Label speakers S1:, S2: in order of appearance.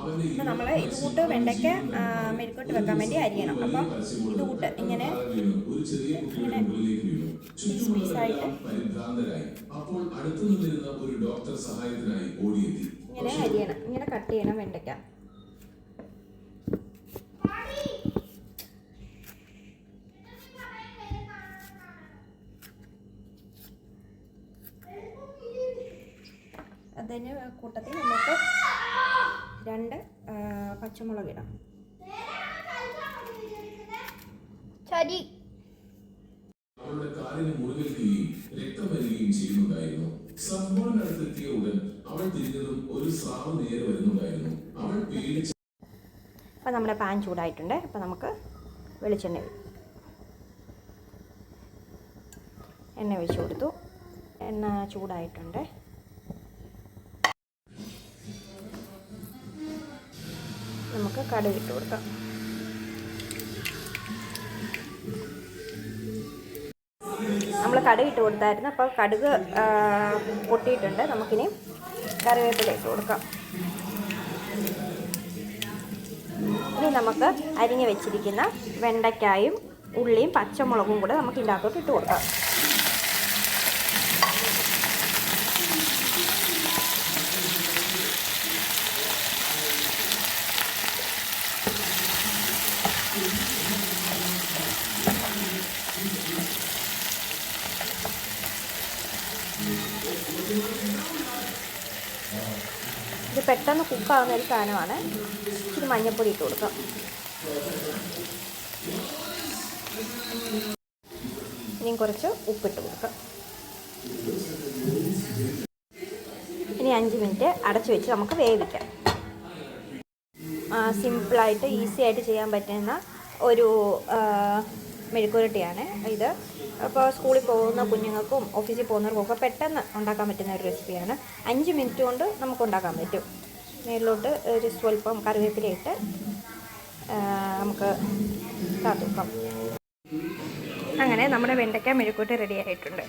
S1: അപ്പോൾ നമ്മൾ ഇത് കൂട്ട് വെണ്ടയ്ക്ക മെഴുക്കോട്ട് വെക്കാൻ വേണ്ടി അരിയണം. അപ്പം ഇത് കൂട്ട് ഇങ്ങനെ ഇങ്ങനെ പീസ് പീസായിട്ട് ഇങ്ങനെ അരിയണം, ഇങ്ങനെ കട്ട് ചെയ്യണം വെണ്ടയ്ക്ക. അതിന് കൂട്ടത്തിൽ നമുക്ക് 2 പച്ചമുളക് ഇടാം. ശരി.
S2: അവളുടെ കാലിന് മുറിവേൽക്കുകയും രക്തം വരികയും ചെയ്യുന്നുണ്ടായിരുന്നു. സംഭവം അടുത്തെത്തിയ ഉടൻ അവൾ തിരിഞ്ഞതും ഒരു സ്രാവ് നേരെ വരുന്നുണ്ടായിരുന്നു. അവൾ പേടിച്ചു.
S1: അപ്പം നമ്മുടെ പാൻ ചൂടായിട്ടുണ്ട്. അപ്പം നമുക്ക് എണ്ണ ഒഴിച്ചു കൊടുത്തു. എണ്ണ ചൂടായിട്ടുണ്ട്. നമുക്ക് കടുക് ഇട്ട് കൊടുക്കാം. നമ്മൾ കടുക് ഇട്ട് കൊടുത്തായിരുന്നു. അപ്പോൾ കടുക് പൊട്ടിയിട്ടുണ്ട്. നമുക്കിനി കറിവേപ്പില ഇട്ട് കൊടുക്കാം. ഇനി നമുക്ക് അരിഞ്ഞ് വെച്ചിരിക്കുന്ന വെണ്ടയ്ക്കായും ഉള്ളിയും പച്ചമുളകും കൂടെ നമുക്ക് ഇതിൻ്റെ അകത്തോട്ട് ഇട്ട് കൊടുക്കാം. ഇത് പെട്ടെന്ന് കുക്കാവുന്ന ഒരു സാധനമാണ്. ഇച്ചിരി മഞ്ഞൾപ്പൊടി ഇട്ട് കൊടുക്കാം. ഇനിയും കുറച്ച് ഉപ്പിട്ട് കൊടുക്കാം. ഇനി 5 മിനിറ്റ് അടച്ചു വെച്ച് നമുക്ക് വേവിക്കാം. സിമ്പിളായിട്ട് ഈസി ആയിട്ട് ചെയ്യാൻ പറ്റുന്ന ഒരു മെഴുക്കുവരട്ടിയാണ് ഇത്. അപ്പോൾ സ്കൂളിൽ പോകുന്ന കുഞ്ഞുങ്ങൾക്കും ഓഫീസിൽ പോകുന്നവർക്കൊക്കെ പെട്ടെന്ന് ഉണ്ടാക്കാൻ പറ്റുന്ന ഒരു റെസിപ്പിയാണ്. 5 മിനിറ്റ് കൊണ്ട് നമുക്ക് ഉണ്ടാക്കാൻ പറ്റും. മേളിലോട്ട് ഒരു സ്വല്പം കറിവേപ്പില ഇട്ട് നമുക്ക് കാത്തുവെക്കാം. അങ്ങനെ നമ്മുടെ വെണ്ടയ്ക്ക മെഴുക്കുവരട്ടി റെഡി ആയിട്ടുണ്ട്.